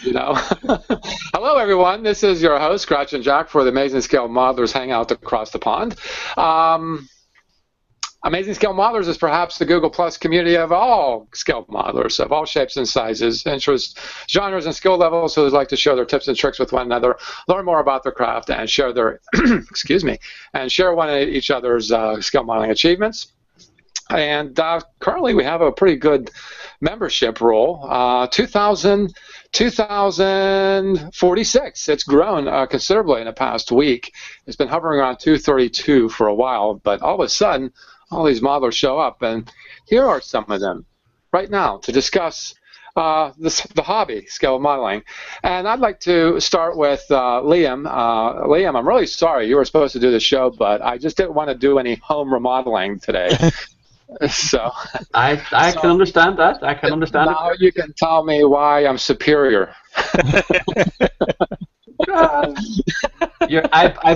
You know. Hello, everyone. This is your host, Scratch and Jack, for the Amazing Scale Modelers Hangout across the pond. Amazing Scale Modelers is perhaps the Google Plus community of all scale modelers, of all shapes and sizes, interests, genres, and skill levels who would like to share their tips and tricks with one another, learn more about their craft, and share their, excuse me, and share each other's scale modeling achievements. And currently we have a pretty good membership roll, 2,046. It's grown considerably in the past week. It's been hovering around 232 for a while, but all of a sudden, all these modelers show up, and here are some of them right now to discuss the hobby, scale modeling. And I'd like to start with Liam. Liam, I'm really sorry you were supposed to do the show, but I just didn't want to do any home remodeling today. So I can understand that. I can understand now you can tell me why I'm superior. I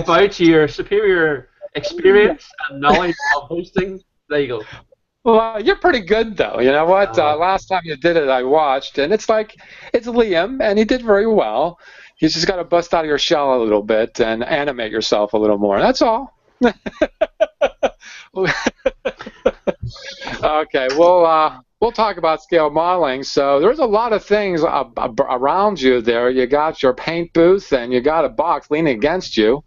bow to your superior experience and knowledge of hosting. There you go. Well, you're pretty good, though. You know what? Last time you did it, I watched, and it's Liam, and he did very well. You just got to bust out of your shell a little bit and animate yourself a little more. That's all. Okay, we'll talk about scale modeling. So there's a lot of things around you there. You got your paint booth, and you got a box leaning against you.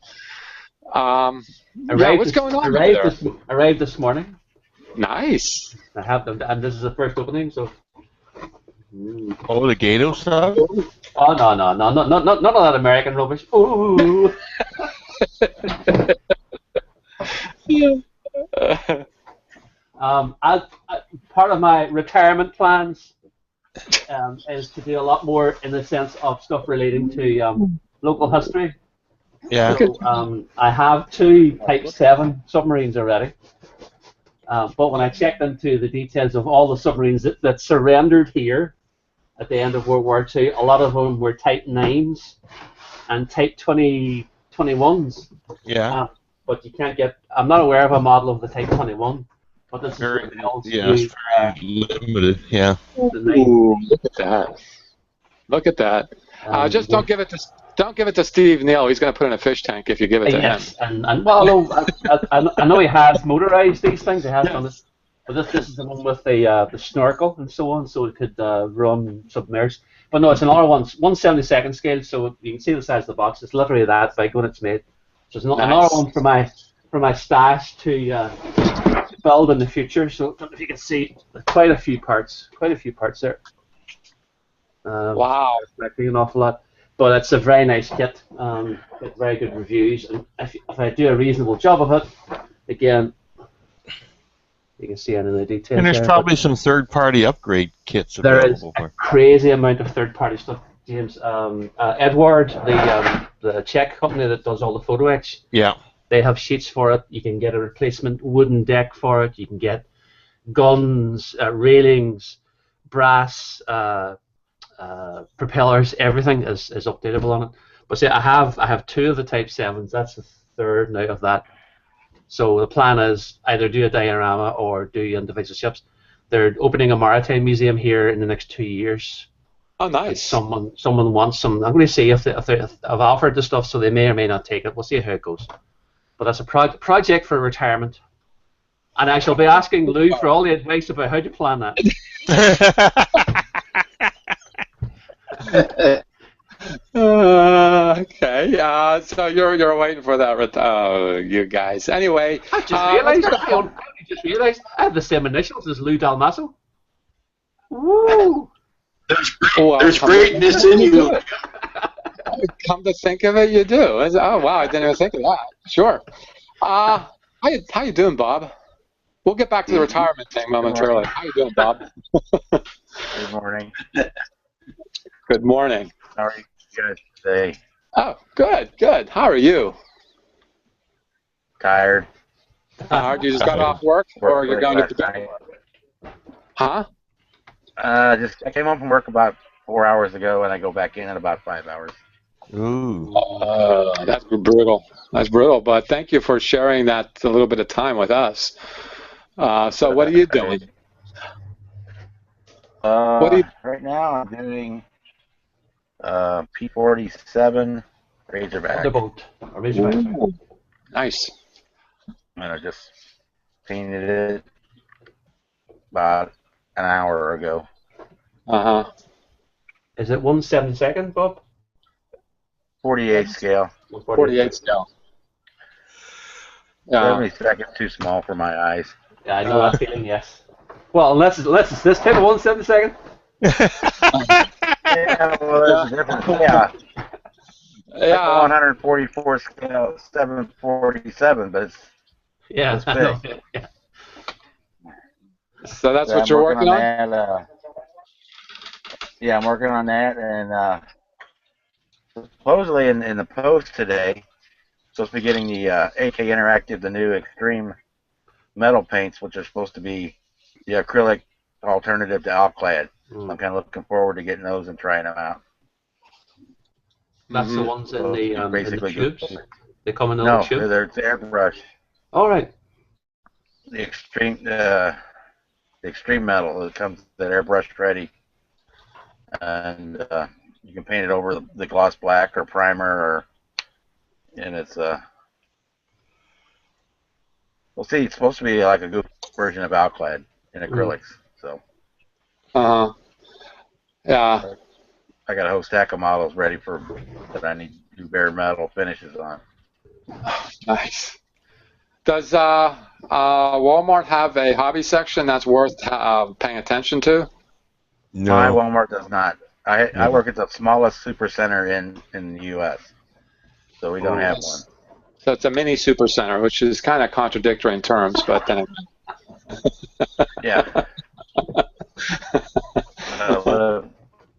What's going on there? Arrived this morning. Nice. I have them, and this is the first opening, so. Oh, the Gato stuff? Oh no, none of that American rubbish. Ooh. Part of my retirement plans is to do a lot more in the sense of stuff relating to local history. Yeah. So, I have 2 Type 7 submarines already. But when I checked into the details of all the submarines that surrendered here at the end of World War II, a lot of them were Type 9s and Type 21s. Yeah. But you can't get. I'm not aware of a model of the Type 21. But this very, is else it's very limited. Yeah. Ooh, look at that! Look at that! Just don't give it to Steve Neal. He's going to put in a fish tank if you give it to him. And well, no, I know he has motorized these things. He has done this, but this is the one with the snorkel and so on, so it could run submerged. But no, it's another one, 1/72 scale, so you can see the size of the box. It's literally that big when it's made. So it's another one for my stash to build in the future. So I don't know if you can see quite a few parts there. Wow, an awful lot. But it's a very nice kit. Get very good reviews, and if I do a reasonable job of it, again, you can see any of the details. And there's probably some third-party upgrade kits available. There is a crazy amount of third-party stuff, James. Edward, the Czech company that does all the photo etch. Yeah. They have sheets for it. You can get a replacement wooden deck for it. You can get guns, railings, brass. Propellers, everything is updatable on it. But see, I have 2 of the Type 7s. That's the 3rd now of that. So the plan is either do a diorama or do individual ships. They're opening a maritime museum here in the next 2 years. Oh, nice. And someone wants some. I'm going to see if I've offered the stuff, so they may or may not take it. We'll see how it goes. But that's a project for retirement. And I shall be asking Lou for all the advice about how to plan that. Okay. So you're waiting for that, you guys. Anyway, I just realized I have the same initials as Lou Dalmasso. Woo! There's greatness in you. Come to think of it, you do. Oh wow, I didn't even think of that. Sure. How you doing, Bob? We'll get back to the retirement thing momentarily. How you doing, Bob? Good morning. Good morning. How are you guys today? Oh, good. How are you? Tired. You just got off work, or you're going to bed? Huh? I came home from work about 4 hours ago, and I go back in about 5 hours. Ooh. That's brutal. That's brutal. But thank you for sharing that a little bit of time with us. So what are you doing? Right now I'm doing P47 Razorback. Thunderbolt. Or Razorback. Ooh, nice. And I just painted it about an hour ago. Uh-huh. Is it 1/72nd, Bob? 48 scale. 48 scale. Yeah. 70 seconds too small for my eyes. Yeah, I know that feeling. Yes. Well, unless it's this type of 1/72nd. Yeah, well, there's a difference. Yeah. Yeah. 144 scale, 747, but Yeah. it's I know. big. Yeah. So that's Yeah, what you're working on? that. Yeah, I'm working on that, and supposedly in the post today, supposed to be getting the AK Interactive, the new extreme metal paints, which are supposed to be the acrylic alternative to Alclad. So I'm kind of looking forward to getting those and trying them out. That's the ones in the basically tubes. good. They come in a No, little tube. they're airbrush. All right. The extreme metal that comes that airbrush ready, and you can paint it over the gloss black or primer, and it's we'll see. It's supposed to be like a good version of Alclad in acrylics. So Yeah. I got a whole stack of models ready for that I need to do bare metal finishes on. Nice. Does Walmart have a hobby section that's worth paying attention to? No. My Walmart does not. I work at the smallest super center in the U.S., so we don't have one. So it's a mini super center, which is kind of contradictory in terms, but then. Yeah.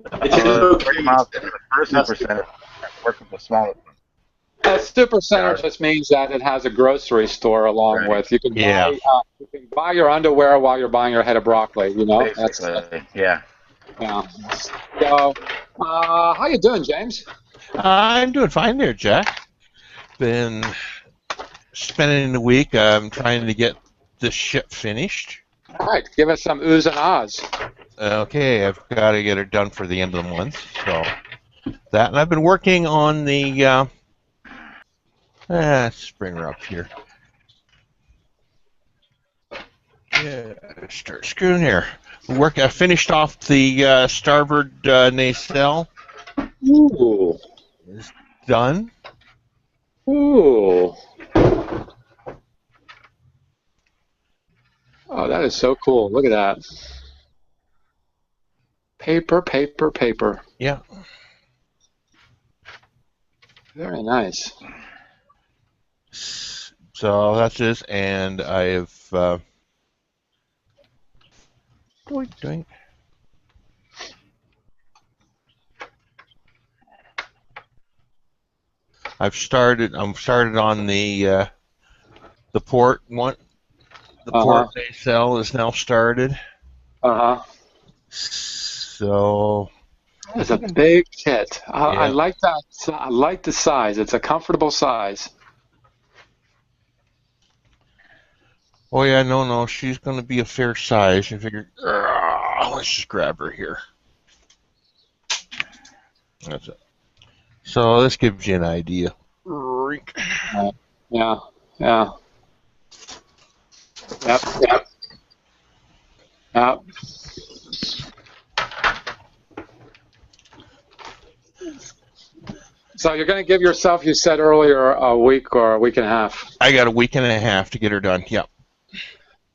It's a good 30 miles to the first super center. I work with the smallest one. A super center just means that it has a grocery store along with. You can buy your underwear while you're buying your head of broccoli. You know. Basically, yeah. Yeah. So, how you doing, James? I'm doing fine there, Jack. Been spending the week trying to get this ship finished. All right, give us some oohs and ahs. Okay, I've got to get it done for the end of the month. So that, and I've been working on the. Let's bring her up here. Yeah, start screwing here. I finished off the starboard nacelle. Ooh. It's done. Ooh. Oh, that is so cool. Look at that. Paper, paper, paper. Yeah. Very nice. So that's it, and I have. What are you doing? I'm started on the port one. The port nacelle is now started. So it's a big kit. I like that. I like the size. It's a comfortable size. Oh yeah, no, she's going to be a fair size. I figured, let's just grab her here. That's it. So this gives you an idea. Yeah. Yep. So you're going to give yourself, you said earlier, a week or a week and a half. I got a week and a half to get her done. Yep.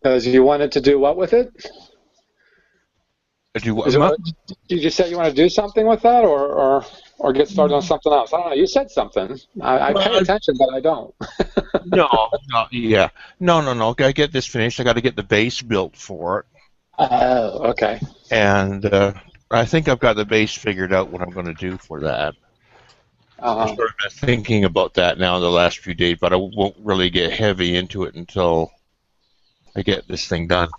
Because you wanted to do what with it? Do what? Did you say you want to do something with that, or get started on something else? I don't know. You said something. I pay attention, but I don't. No. I get this finished. I got to get the base built for it. Oh, okay. And I think I've got the base figured out what I'm going to do for that. I've sort of been thinking about that now in the last few days, but I won't really get heavy into it until I get this thing done.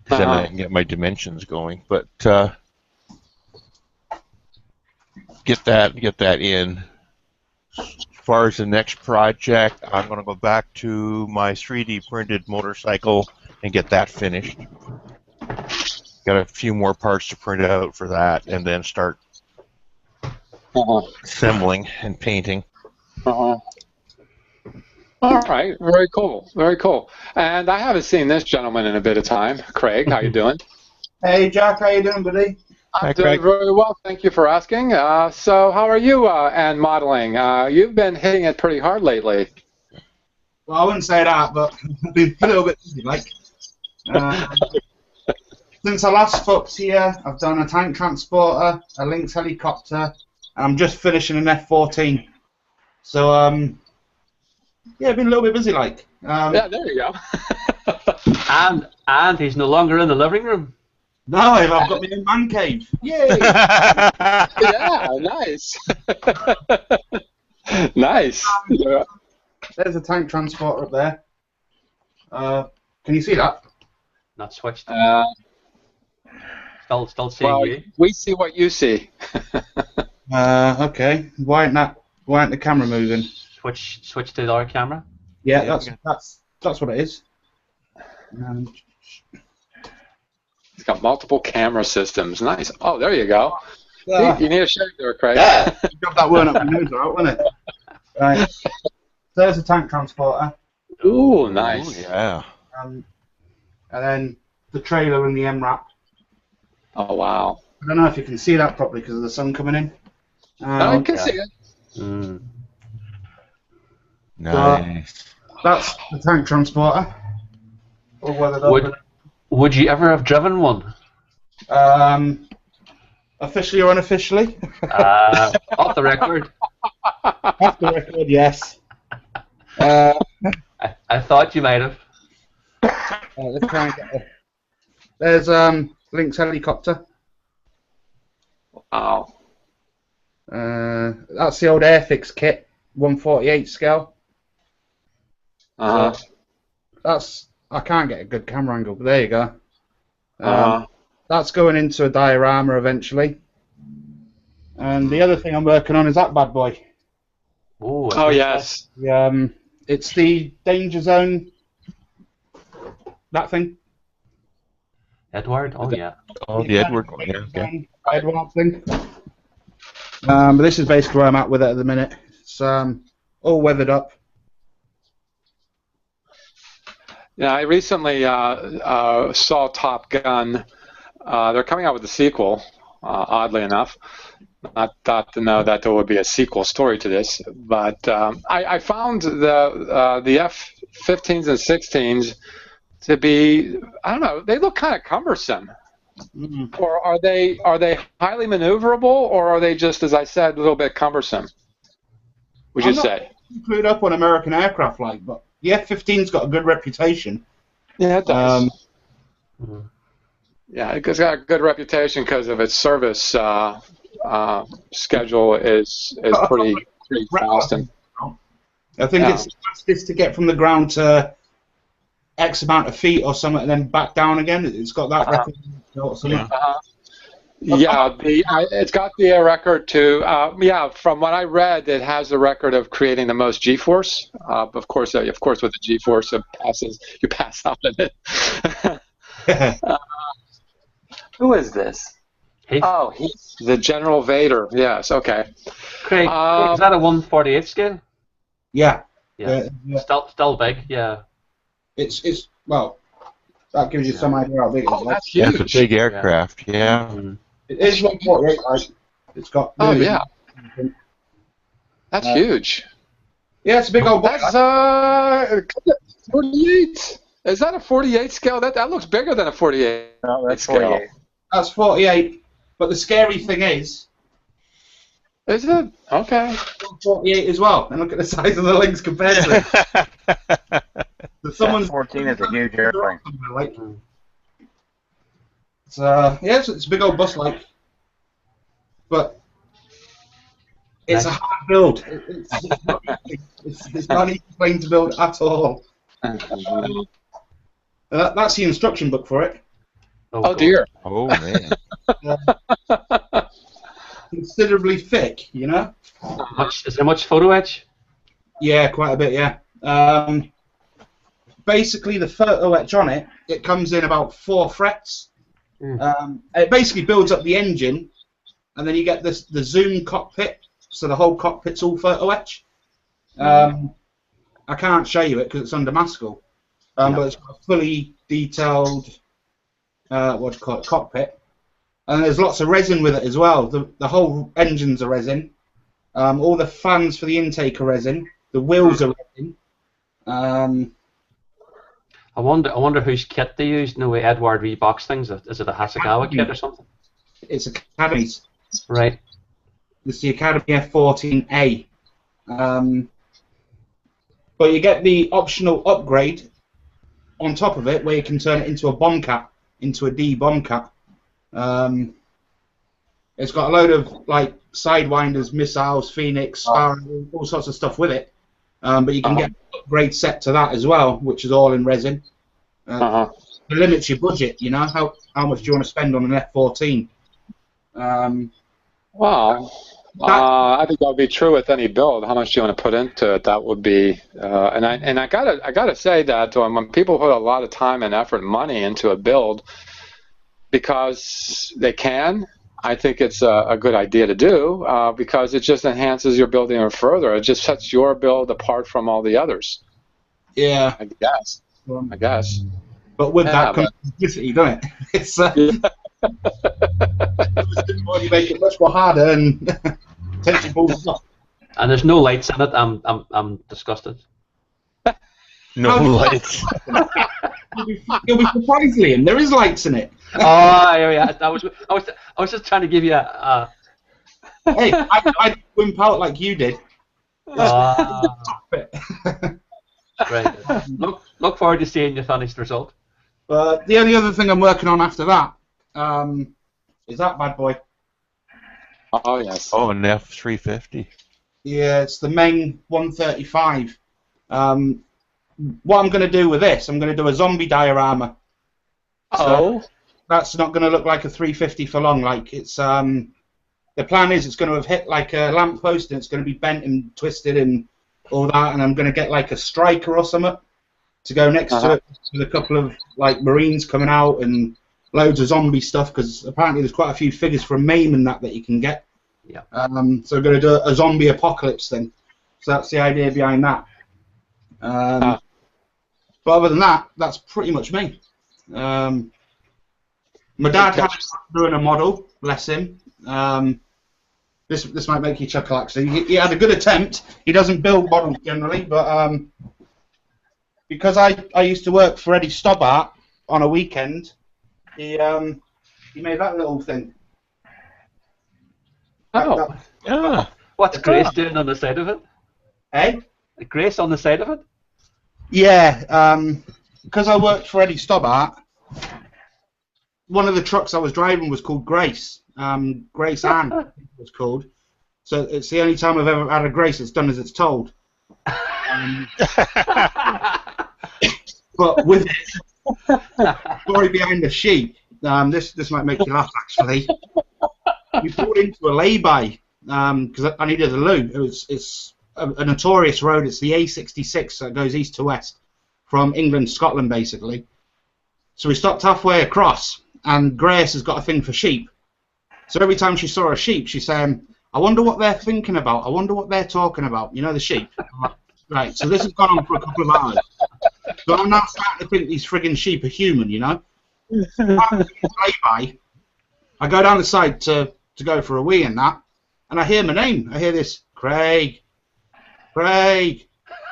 Then I can get my dimensions going. But get that in. As far as the next project, I'm going to go back to my 3D printed motorcycle and get that finished. Got a few more parts to print out for that, and then start assembling and painting. All right, very cool, very cool. And I haven't seen this gentleman in a bit of time. Craig, how you doing? Hey Jack, how you doing, buddy? I'm Hi, doing Craig. very well, thank you for asking. So how are you and modeling? You've been hitting it pretty hard lately. Well, I wouldn't say that, but I've been a little bit busy, like. Since I last spoke to you, I've done a tank transporter, a Lynx helicopter, and I'm just finishing an F-14. So, yeah, I've been a little bit busy, like. Yeah, there you go. And he's no longer in the living room. No, I've got my own man cave. Yay! Yeah, nice. Nice. Yeah. There's a tank transporter up there. Can you see that? Not switched. Still seeing Well, you. we see what you see. Okay. Why ain't the camera moving? Switch to the other camera. Yeah, Yeah, that's what it is. It's got multiple camera systems. Nice. Oh, there you go. Yeah. You need a shake there, Craig. Got that word up my nose, right, wasn't it? Right. There's a tank transporter, Ooh, nice. Ooh, yeah. and then the trailer and the MRAP. Oh, wow. I don't know if you can see that properly because of the sun coming in. I can see it. Mm. Nice. That's the tank transporter. Or whether Would you ever have driven one? officially or unofficially? Off the record. Off the record, yes. I thought you might have. Let's try and get it. There's Lynx helicopter. Wow. That's the old Airfix kit, 148 scale. Uh-huh. That's, I can't get a good camera angle, but there you go. Uh-huh. That's going into a diorama eventually. And the other thing I'm working on is that bad boy. Ooh, Oh, yes. It's the danger zone. That thing. Edward. Oh yeah. Oh, the Edward one. Yeah, okay. Edward thing. But this is basically where I'm at with it at the minute. It's all weathered up. Yeah, I recently saw Top Gun. They're coming out with a sequel, oddly enough. Not thought to know that there would be a sequel story to this, but I found the F-15s and 16s to be, I don't know, they look kind of cumbersome. Mm-hmm. Or are they highly maneuverable, or are they just, as I said, a little bit cumbersome? Would you say? Clued up on American aircraft, like, but the F-15's got a good reputation. Yeah, it does. Mhm. Yeah, it's got a good reputation because of its service schedule is pretty fast. And I think Yeah. it's the fastest to get from the ground to X amount of feet or something, and then back down again. It's got that record. Yeah, it's got the record to, from what I read, it has the record of creating the most G-force. Of course, with the G-force, you pass out in it. Who is this? Heath. Oh, he's the General Vader. Yes, okay. Craig, is that a 148 scale? Yeah. Yeah. Yeah. Still big. Yeah. It's well, that gives you some idea how big it is. Oh, Like, that's Yeah, huge. it's a big aircraft. Yeah. Mm. it is 148, right? It's got. Oh, really yeah. big- That's huge. Yeah, it's a big old box. That's 48. Is that a 48 scale? That looks bigger than a 48 No, that's scale. 48. That's 48. But the scary thing is, Is it? Okay. 48 as well. And look at the size of the Lynx compared to it. So someone's 14 is a huge airplane. like, it's, it's a big old bus like, but it's a hard build. It's not an easy plane to build at all. That's the instruction book for it. Oh dear. Oh man. Considerably thick, you know. Is there much photo etch? Yeah, quite a bit. Yeah. Basically, the photo etch on it, it comes in about 4 frets. It basically builds up the engine, and then you get the zoom cockpit, so the whole cockpit's all photo etch. I can't show you it because it's under Maskell, but it's got a fully detailed, what do you call it, cockpit. And there's lots of resin with it as well. The whole engine's are resin. All the fans for the intake are resin. The wheels are resin. I wonder whose kit they used. No way, Edward Reeboks things. Is it a Hasegawa kit or something? It's Academy's. Right. It's the Academy F14A. But you get the optional upgrade on top of it, where you can turn it into a bomb cat, into a D bomb cat. It's got a load of like sidewinders, missiles, Phoenix, Sparrow, all sorts of stuff with it. But you can get an upgrade set to that as well, which is all in resin. It limits your budget, you know. How much do you want to spend on an F14? Well, I think that would be true with any build. How much do you want to put into it? That would be, and I gotta say that when people put a lot of time and effort and money into a build, because they can, I think it's a good idea to do, because it just enhances your build even further. It just sets your build apart from all the others. Yeah, I guess. But with that comes simplicity, doesn't it? It's you make it much more harder and potentially balls up. And there's no lights in it. I'm disgusted. No lights. You'll be surprised, Liam. There is lights in it. Oh yeah. I was just trying to give you a. Hey, I wimp out like you did. Right. Look forward to seeing your finished result. The only other thing I'm working on after that is that bad boy. Oh yes. Oh, an F350. Yeah, it's the Meng 135. What I'm going to do with this, I'm going to do a zombie diorama. So that's not going to look like a 350 for long. Like it's the plan is it's going to have hit like a lamppost and it's going to be bent and twisted and all that, and I'm going to get like a striker or something to go next to it with a couple of like Marines coming out and loads of zombie stuff, because apparently there's quite a few figures from MAME and that you can get. Yeah. So we're going to do a zombie apocalypse thing. So that's the idea behind that. But other than that, that's pretty much me. My dad had doing a model, bless him. This might make you chuckle actually. He had a good attempt. He doesn't build models generally, but because I used to work for Eddie Stobbart on a weekend, he made that little thing. What's Grace doing on the side of it? Eh? Grace on the side of it? Yeah, because I worked for Eddie Stobbart, one of the trucks I was driving was called Grace. Grace Ann it was called. So it's the only time I've ever had a Grace that's done as it's told. But with it, story behind the sheep, this might make you laugh actually. We pulled into a lay-by because I needed a loo. It's a notorious road. It's the A66 that goes east to west from England to Scotland basically. So we stopped halfway across, and Grace has got a thing for sheep. So every time she saw a sheep, she's saying, I wonder what they're thinking about. I wonder what they're talking about. You know, the sheep. Right, so this has gone on for a couple of hours. So I'm now starting to think these friggin' sheep are human, you know? I go down the side to go for a wee and that, and I hear my name. I hear this, Craig. Craig.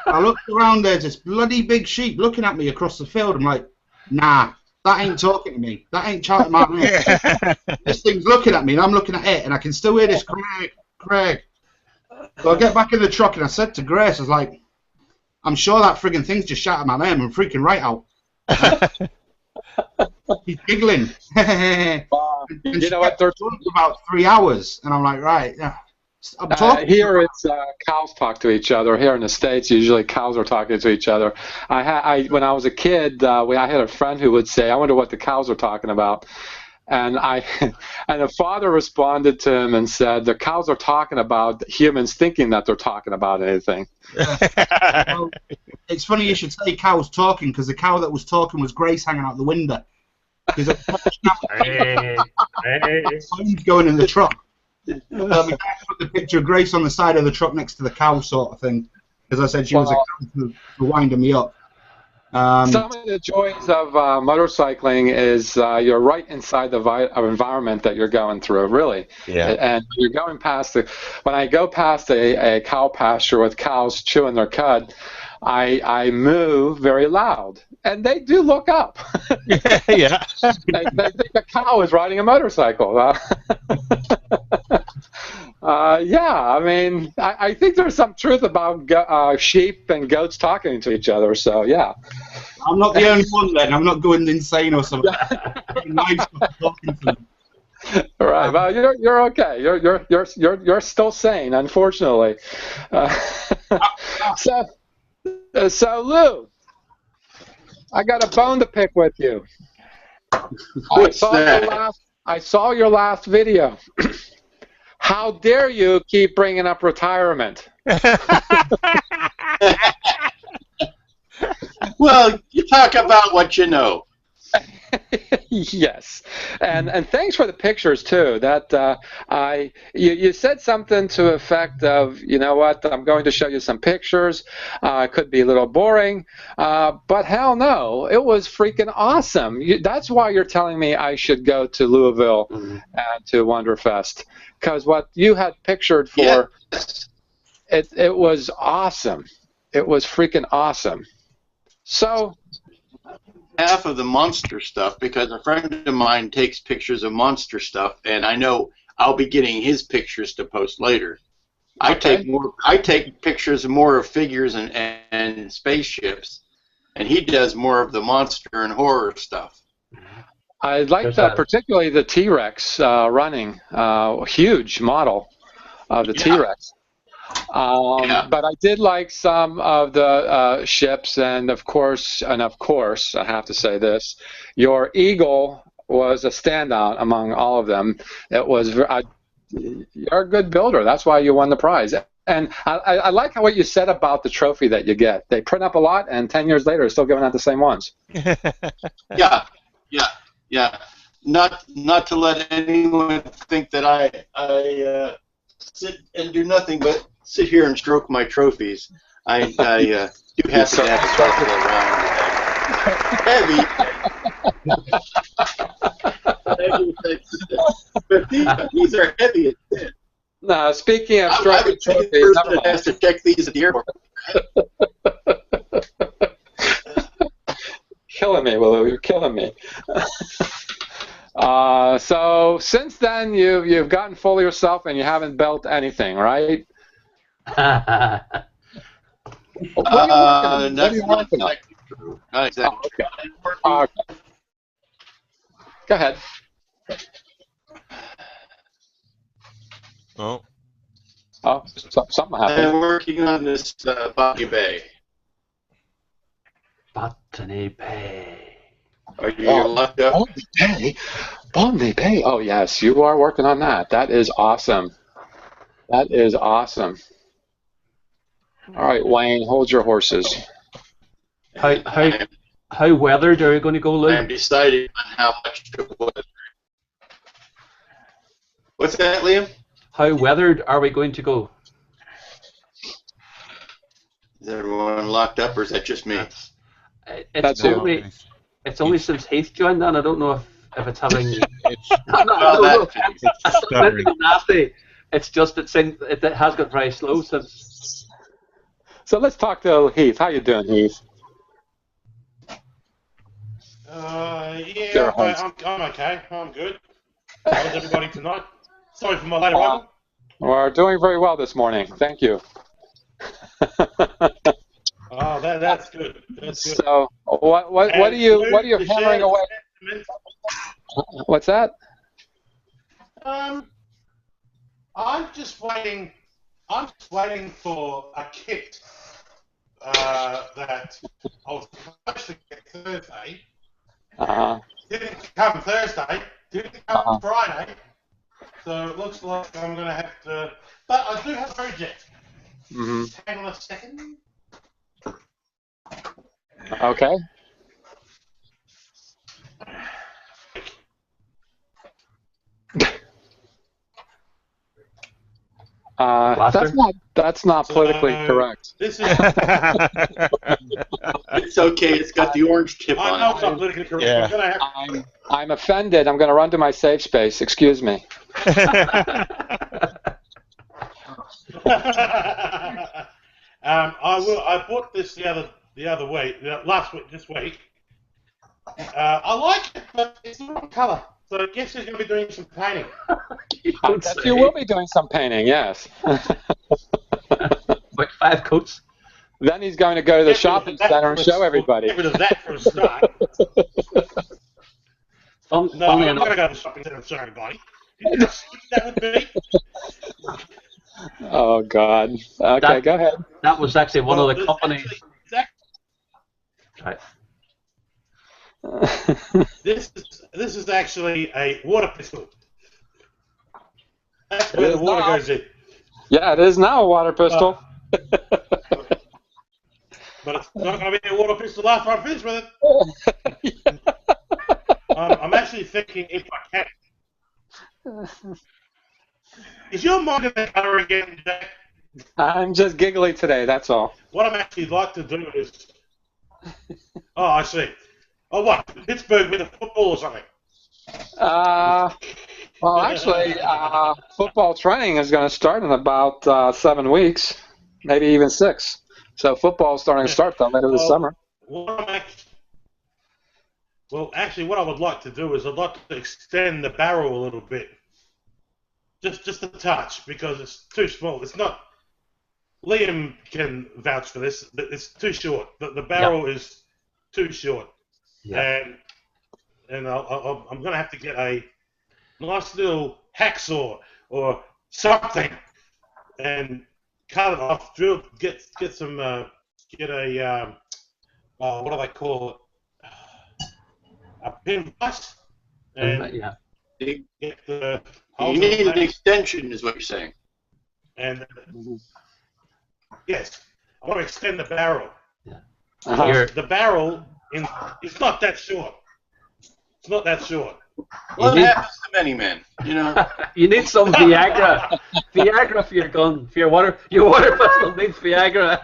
I look around, there's this bloody big sheep looking at me across the field. I'm like, nah, that ain't talking to me. That ain't chatting my name. This thing's looking at me, and I'm looking at it, and I can still hear this, Craig, Craig. So I get back in the truck, and I said to Grace, I was like, I'm sure that friggin' thing's just shouting my name. I'm freaking right out. He's giggling. You know what? They're talking about 3 hours, and I'm like, right, yeah. I'm talking. Here it's cows talk to each other. Here in the States, usually cows are talking to each other. When I was a kid, I had a friend who would say, "I wonder what the cows are talking about," and the father responded to him and said, "The cows are talking about humans thinking that they're talking about anything." Well, it's funny you should say cows talking, because the cow that was talking was Grace hanging out the window. Because phone's going in the truck. Well, we put the picture of Grace on the side of the truck next to the cow, sort of thing, because I said she was a cow for winding me up. Some of the joys of motorcycling is you're right inside the environment that you're going through, really. Yeah. And you're going past when I go past a cow pasture with cows chewing their cud, I moo very loud, and they do look up. Yeah. They think a cow is riding a motorcycle. Yeah, I mean, I think there's some truth about sheep and goats talking to each other. So yeah. I'm not the only one then. I'm not going insane or something. Talking to them. Right. Well, you're okay. You're still sane, unfortunately. So Lou, I got a bone to pick with you. What's that? I saw your last video. How dare you keep bringing up retirement? Well, you talk about what you know. Yes, and thanks for the pictures too. That you said something to the effect of, you know what, I'm going to show you some pictures. It could be a little boring, but hell no, it was freaking awesome. That's why you're telling me I should go to Louisville and to Wonderfest, because what you had pictured for it was awesome. It was freaking awesome. So. Half of the monster stuff, because a friend of mine takes pictures of monster stuff, and I know I'll be getting his pictures to post later. Okay. I take pictures more of figures and spaceships, and he does more of the monster and horror stuff. I like particularly the T-Rex running, huge model of the T-Rex. But I did like some of the ships, and of course, I have to say this: your Eagle was a standout among all of them. It was you're a good builder. That's why you won the prize. And I like what you said about the trophy that you get. They print up a lot, and 10 years later, they're still giving out the same ones. Yeah. Not to let anyone think that I sit and do nothing but sit here and stroke my trophies. I do have to have a circle around. Heavy. But these are heavy as shit. No, speaking of I stroking would be the trophies, person that has to check these at the airport. Killing me, Willow. You're killing me. So since then, you've gotten full of yourself and you haven't built anything, right? That's not exactly true. Not exactly true. Okay. Go ahead. Oh. Oh, something happened. I'm working on this Botany Bay. Botany Bay. Are you locked up? Botany Bay. Oh yes, you are working on that. That is awesome. That is awesome. All right, Wayne, hold your horses. How weathered are you going to go, Lou? I'm deciding on how much to put. What's that, Liam? How weathered are we going to go? Is everyone locked up, or is that just me? That's It's only since Heath joined, and I don't know if it's having. It's It's nasty. It's just it has got very slow since. So let's talk to Heath. How you doing, Heath? Yeah, I'm okay. I'm good. How's everybody tonight? Sorry for my late arrival. We're doing very well this morning. Thank you. Oh, that's good. That's good. So, what are you hammering away? What's that? I'm just waiting for a kit that I was supposed to get Thursday. Didn't come Thursday. Didn't come Friday. So it looks like I'm going to have to. But I do have a project. Hang on a second. Okay. That's not politically correct. This is. It's okay. It's got the orange tip I on know it. it's not politically correct. Yeah. I'm gonna have. I'm offended. I'm going to run to my safe space. Excuse me. I bought this the other week, this week. I like it, but it's the wrong colour. So I guess he's going to be doing some painting. You will be doing some painting, yes. Like 5 coats. Then he's going to go to the shopping center and show everybody. Get rid of that for a start. No, I'm not going to go to the shopping center and show everybody. You know how stupid that would be? Oh, God. Okay, go ahead. That was actually one of the companies. Right. This is actually a water pistol. That's where the water goes in. Yeah, it is now a water pistol. But it's not going to be a water pistol after I finish with it. I'm actually thinking if I can. Is your mind in the colour again, Jack? I'm just giggly today, that's all. What I'm actually like to do is... Oh, I see. Oh, what? Pittsburgh with a football or something? Well, actually, football training is going to start in about 7 weeks, maybe even 6. So football's starting to start later this summer. Well, actually, what I would like to do is I'd like to extend the barrel a little bit. Just a touch, because it's too small. It's not... Liam can vouch for this. It's too short. The barrel is too short. Yeah. And I'm going to have to get a nice little hacksaw or something and cut it off. Get some what do they call it? A pin vise. And get the. You need an extension, is what you're saying. And yes, I want to extend the barrel. Yeah. The barrel it's not that short. It's not that short. Well, it happens to many men, you know. You need some Viagra. Viagra for your gun. For your water pistol needs Viagra.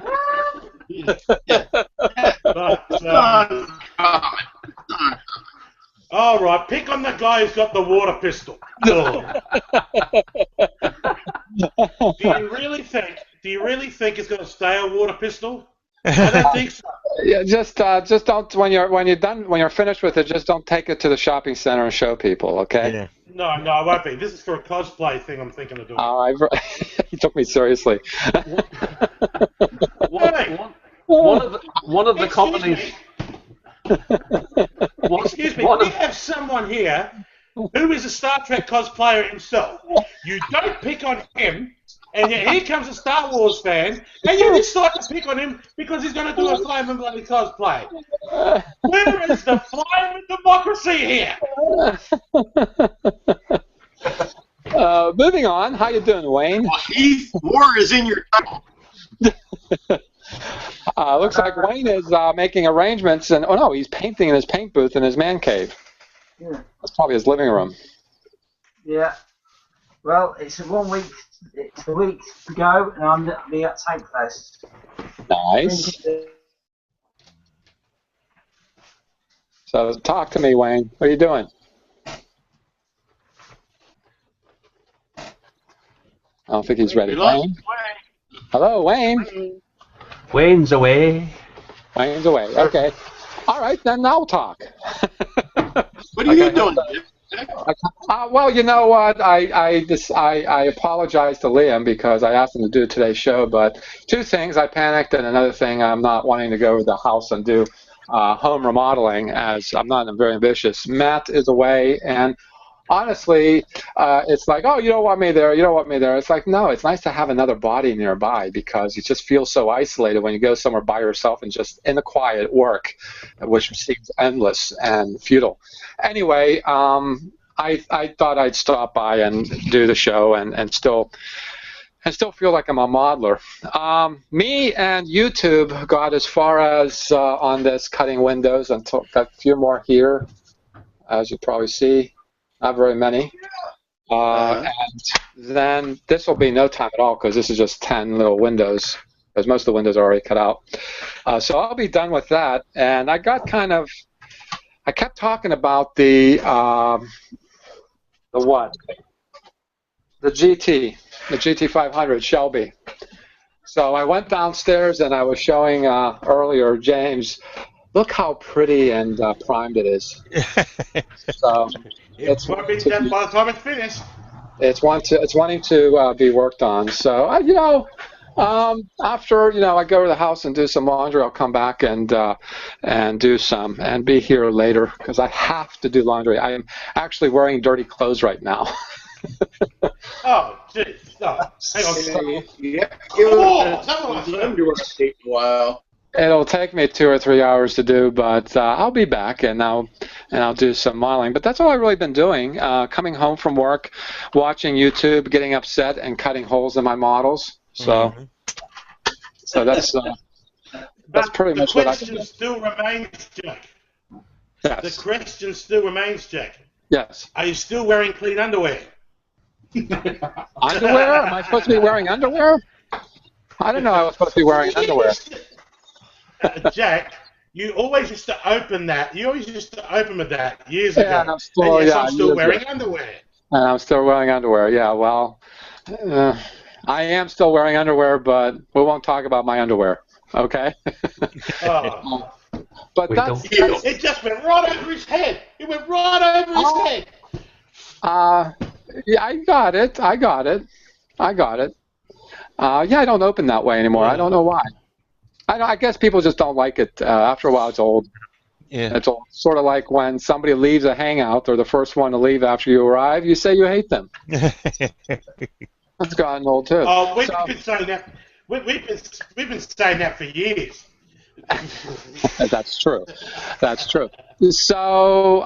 All right, pick on the guy who's got the water pistol. Do you really think it's going to stay a water pistol? I don't think so. Yeah, just don't when you're finished with it, just don't take it to the shopping center and show people, okay? Yeah. No, I won't be. This is for a cosplay thing I'm thinking of doing. He took me seriously. One of the companies. Excuse me. We have someone here who is a Star Trek cosplayer himself. You don't pick on him. And yet here comes a Star Wars fan, and you decide to pick on him because he's going to do a flaming bloody cosplay. Where is the flaming democracy here? Moving on. How you doing, Wayne? Well, Heath, war is in your title. Looks like Wayne is making arrangements, and he's painting in his paint booth in his man cave. Yeah. That's probably his living room. Yeah. Well, it's a week to go, and I'm at the Tank Fest. Nice. So talk to me, Wayne. What are you doing? I don't think he's ready. Wayne? Hello, Wayne. Wayne's away. Wayne's away. Okay. All right, then I'll talk. What are you doing? Well, you know what? I apologize to Liam because I asked him to do today's show, but 2 things: I panicked, and another thing, I'm not wanting to go to the house and do home remodeling, as I'm not very ambitious. Matt is away, and honestly, it's like, oh, you don't want me there, you don't want me there. It's like, no, it's nice to have another body nearby because you just feel so isolated when you go somewhere by yourself and just in the quiet work, which seems endless and futile. Anyway, I thought I'd stop by and do the show and still feel like I'm a modeler. Me and YouTube got as far as on this cutting windows until got a few more here, as you probably see. Not very many. And then this will be no time at all because this is just 10 little windows, because most of the windows are already cut out. So I'll be done with that. And I got I kept talking about the what? The GT 500 Shelby. So I went downstairs and I was showing earlier James, look how pretty and primed it is. So It won't be done by the time it's finished. It's wanting to be worked on. So after I go to the house and do some laundry, I'll come back and do some and be here later because I have to do laundry. I am actually wearing dirty clothes right now. Oh, jeez. No. Hang on. Yeah. Oh, Take a while. It'll take me 2 or 3 hours to do, but I'll be back and I'll do some modeling. But that's all I've really been doing. Coming home from work, watching YouTube, getting upset, and cutting holes in my models. So, so that's pretty much what I've been doing. The question still remains, Jack. Yes. The question still remains, Jack. Yes. Are you still wearing clean underwear? Underwear? Am I supposed to be wearing underwear? I didn't know I was supposed to be wearing underwear. Jack, you always used to open that. You always used to open with that years ago. And I'm still wearing underwear. And I'm still wearing underwear. Yeah, well, I am still wearing underwear, but we won't talk about my underwear. Okay? Oh. But It just went right over his head. It went right over his head. Yeah, I got it. Yeah, I don't open that way anymore. I don't know why. I guess people just don't like it. After a while, it's old. Yeah. It's old. Sort of like when somebody leaves a hangout, or the first one to leave after you arrive, you say you hate them. That's gotten old too. Oh, we've been saying that. We've been saying that for years. That's true. That's true. So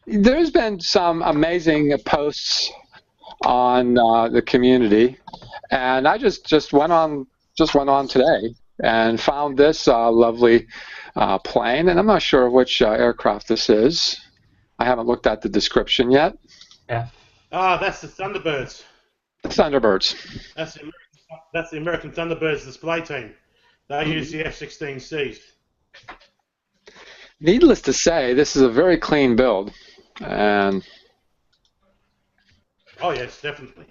there's been some amazing posts on the community, and I just went on today and found this lovely plane, and I'm not sure which aircraft this is. I haven't looked at the description yet. Yeah. That's the Thunderbirds. Thunderbirds. That's the American Thunderbirds display team. They use the F-16Cs. Needless to say, this is a very clean build, and oh yes, definitely.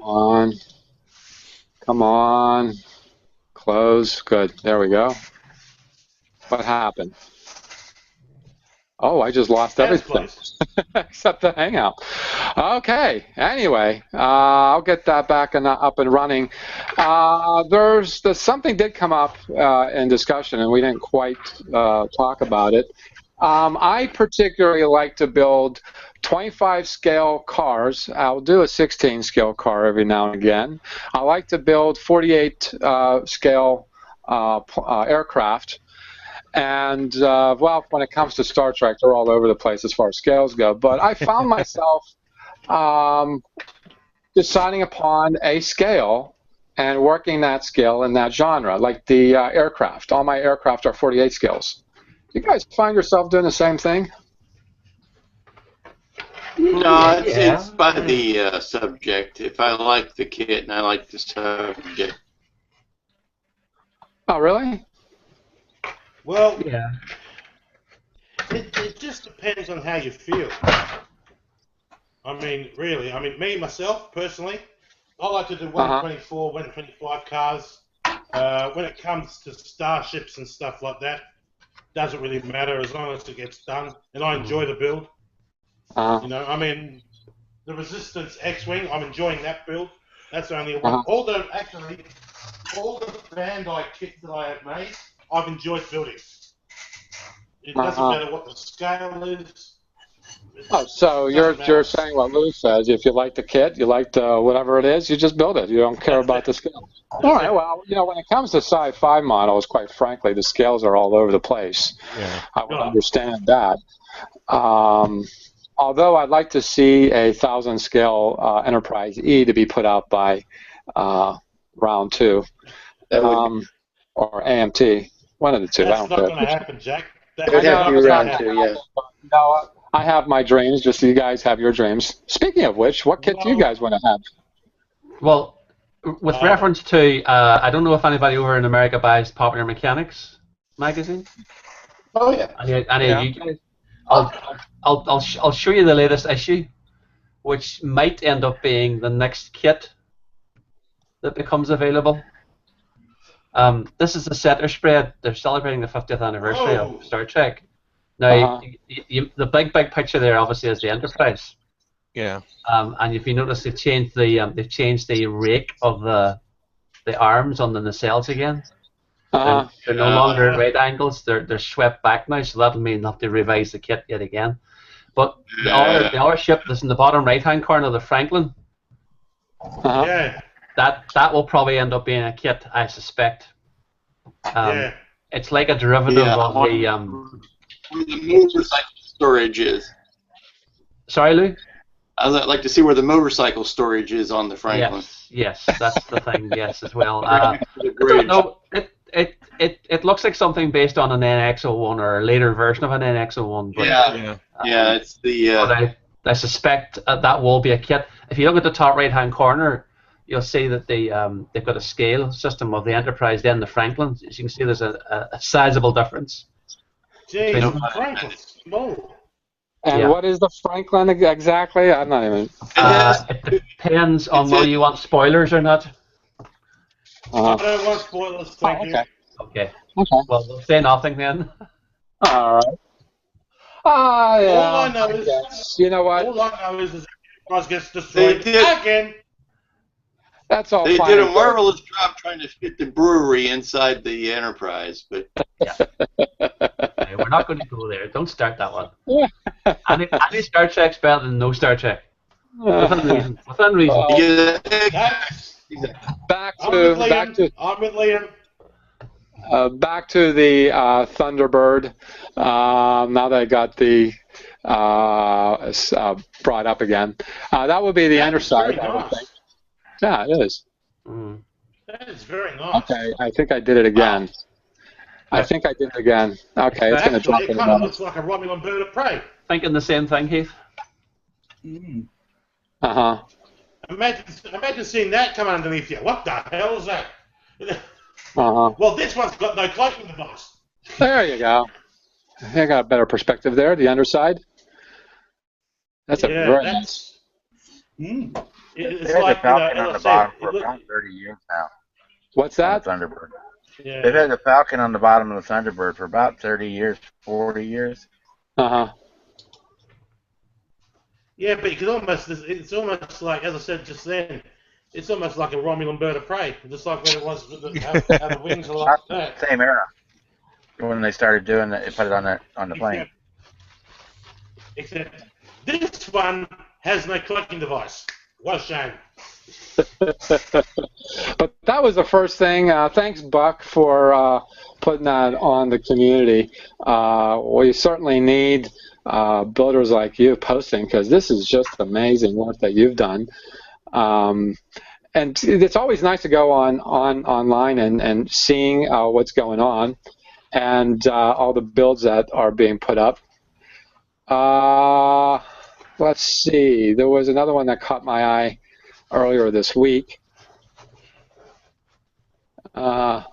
Come on, close. Good. There we go. What happened? Oh, I just lost everything except the Hangout. Okay. Anyway, I'll get that back and up and running. Something did come up in discussion, and we didn't quite talk about it. I particularly like to build 25 scale cars. I'll do a 16 scale car every now and again. I like to build 48 scale aircraft. And, well, when it comes to Star Trek, they're all over the place as far as scales go. But I found myself deciding upon a scale and working that scale in that genre, like the aircraft. All my aircraft are 48 scales. Do you guys find yourself doing the same thing? No, it's by the subject. If I like the kit and I like the subject. Oh, really? Well, yeah. It just depends on how you feel. I mean, really. I mean, me, myself, personally, I like to do 124, 125 cars. When it comes to starships and stuff like that, doesn't really matter as long as it gets done. And I enjoy the build. You know, I mean, the Resistance X-Wing, I'm enjoying that build. That's only one. All the Bandai kits that I have made, I've enjoyed building. It doesn't matter what the scale is. Oh, so you're saying what Lou says. If you like the kit, you like whatever it is, you just build it. You don't care about the scale. All right. Well, you know, when it comes to Sci-Fi models, quite frankly, the scales are all over the place. Yeah. I would understand that. Although I'd like to see a 1,000 scale Enterprise E to be put out by round 2, or AMT, one of the two. That's I don't not care. going to happen, Jack. It would have to be round 2, yeah. No, I have my dreams, just so you guys have your dreams. Speaking of which, what kit do you guys want to have? Well, with reference to, I don't know if anybody over in America buys Popular Mechanics magazine. Oh yeah. Any of you guys? I'll show you the latest issue, which might end up being the next kit that becomes available. This is the setter spread. They're celebrating the 50th anniversary of Star Trek. Now, the big picture there obviously is the Enterprise. Yeah. And if you notice, they've changed the rake of the arms on the nacelles again. They're no longer at right angles. They're swept back now, so that'll mean they'll have to revise the kit yet again. But the other ship that's in the bottom right-hand corner, the Franklin. That will probably end up being a kit, I suspect. It's like a derivative of the where the motorcycle storage is. Sorry, Lou? I'd like to see where the motorcycle storage is on the Franklin. Yes, that's the thing. Yes, as well. I don't know. It looks like something based on an NX-01 or a later version of an NX-01. But, it's the. But I suspect that will be a kit. If you look at the top right-hand corner, you'll see that they've got a scale system of the Enterprise, then the Franklin. As you can see, there's a sizable difference. Jeez, Franklin. Whoa. And what is the Franklin exactly? I'm not even. It depends on whether you want spoilers or not. I don't want spoilers, thank you. Okay. Well, we'll say nothing then. All right. Yeah. All I know is, you know what? All I know is the Enterprise gets destroyed again. That's all. They did a marvelous job trying to fit the brewery inside the Enterprise, but we're not going to go there. Don't start that one. Any Star Trek's better than no Star Trek. Within reason. Back to I'm with Liam. Back to the Thunderbird. Now that I got the brought up again, that would be the underside. I would think. Yeah, it is. That is very nice. Okay, I think I did it again. I think I did it again. Okay, it's going to drop in a It kind of moment. looks like a Romulan bird of prey. Thinking the same thing, Heath. Imagine seeing that come underneath you. What the hell is that? Well, this one's got no cloaking device. There you go. I got a better perspective there. The underside. That's a very nice. It's They've like, had the Falcon on the bottom for about 30 years now. What's that? Thunderbird. Yeah. They've had the Falcon on the bottom of the Thunderbird for about 30 years, 40 years. Yeah, but you could it's almost like, as I said just then, it's almost like a Romulan bird of prey, just like when it was with how the wings are like that. Same era. When they started doing it, they put it on the plane. Except this one has no cloaking device. What a shame. But that was the first thing. Thanks, Buck, for putting that on the community. We certainly need builders like you posting, because this is just amazing work that you've done. And it's always nice to go online and seeing what's going on and all the builds that are being put up. Let's see. There was another one that caught my eye earlier this week. All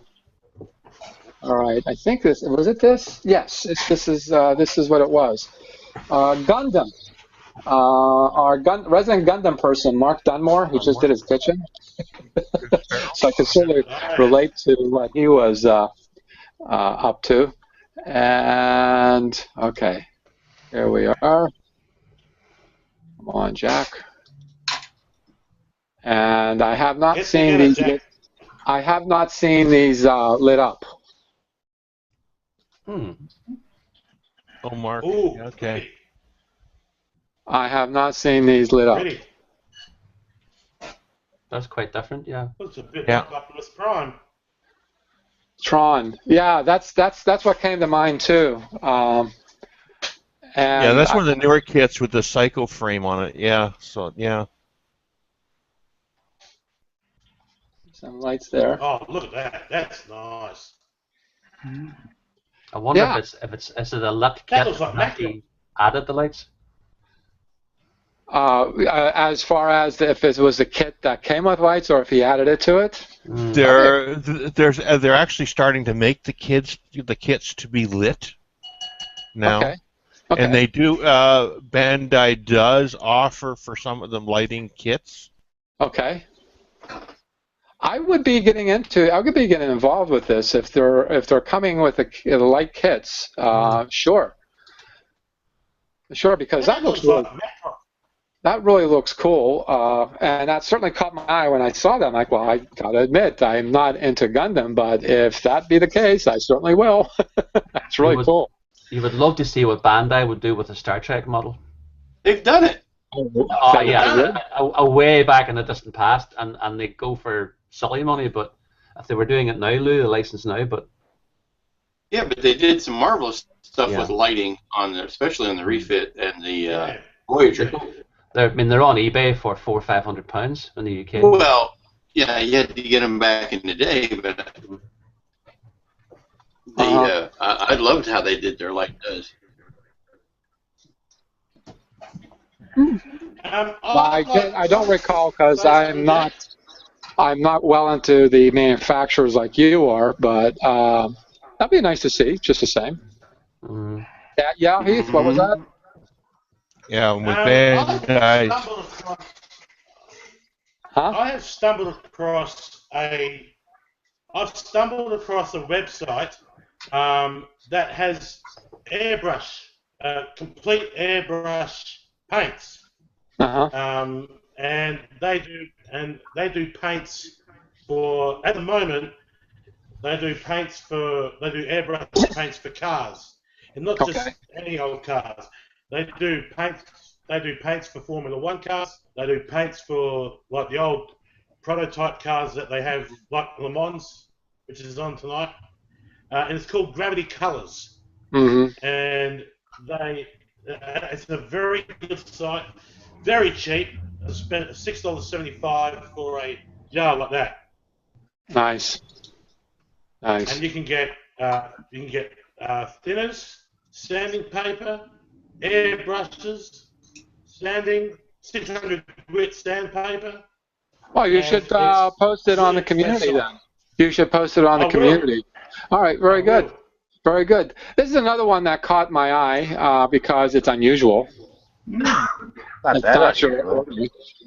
right. I think this was it. This? Yes. This is what it was. Gundam. Our resident Gundam person, Mark Dunmore, who just did his kitchen. So I can certainly relate to what he was up to. And okay, here we are. Come on, Jack. And I have not seen these. I have not seen these lit up. Oh, Mark. Ooh, okay. I have not seen these lit up. Pretty. That's quite different, yeah. Looks a bit like Optimus Prime. Tron. Yeah, that's what came to mind too. And that's one of the newer kits with the Psycho frame on it. Yeah. So yeah. Some lights there. Oh, look at that. That's nice. I wonder if it's a lit kit, looks like not the added the lights? As far as if it was the kit that came with lights, or if he added it to it. They're actually starting to make the kits to be lit now. Okay. And they do. Bandai does offer for some of them lighting kits. Okay. I would be getting involved with this if they're coming with the light kits. Sure, because that looks really looks cool, and that certainly caught my eye when I saw that. I'm like, well, I gotta admit, I'm not into Gundam, but if that be the case, I certainly will. That's really cool. You would love to see what Bandai would do with a Star Trek model. They've done it. Oh yeah, a way back in the distant past, and they go for silly money. But if they were doing it now, Lou, the license now, but yeah, but they did some marvelous stuff with lighting on especially on the refit and the Voyager. They're on eBay for £400 or £500 in the UK. Well, yeah, you had to get them back in the day, but I loved how they did their light does. I don't recall because I'm not well into the manufacturers like you are, but that'd be nice to see, just the same. Yeah, Heath, what was that? Yeah, with Bandai. I have stumbled across a website that has complete airbrush paints, and they do paints for, at the moment, they do airbrush paints for cars, and not just any old cars. They do paints for Formula 1 cars. They do paints for like the old prototype cars that they have, like Le Mans, which is on tonight, and it's called Gravity Colors. And it's a very good site, very cheap. I spent $6.75 for a jar like that. Nice. And you can get thinners, sanding paper, airbrushes, sanding, 600 grit sandpaper. Well, you should post it on the community then. You should post it on the community. All right, very good. Very good. This is another one that caught my eye because it's unusual. Not that unusual.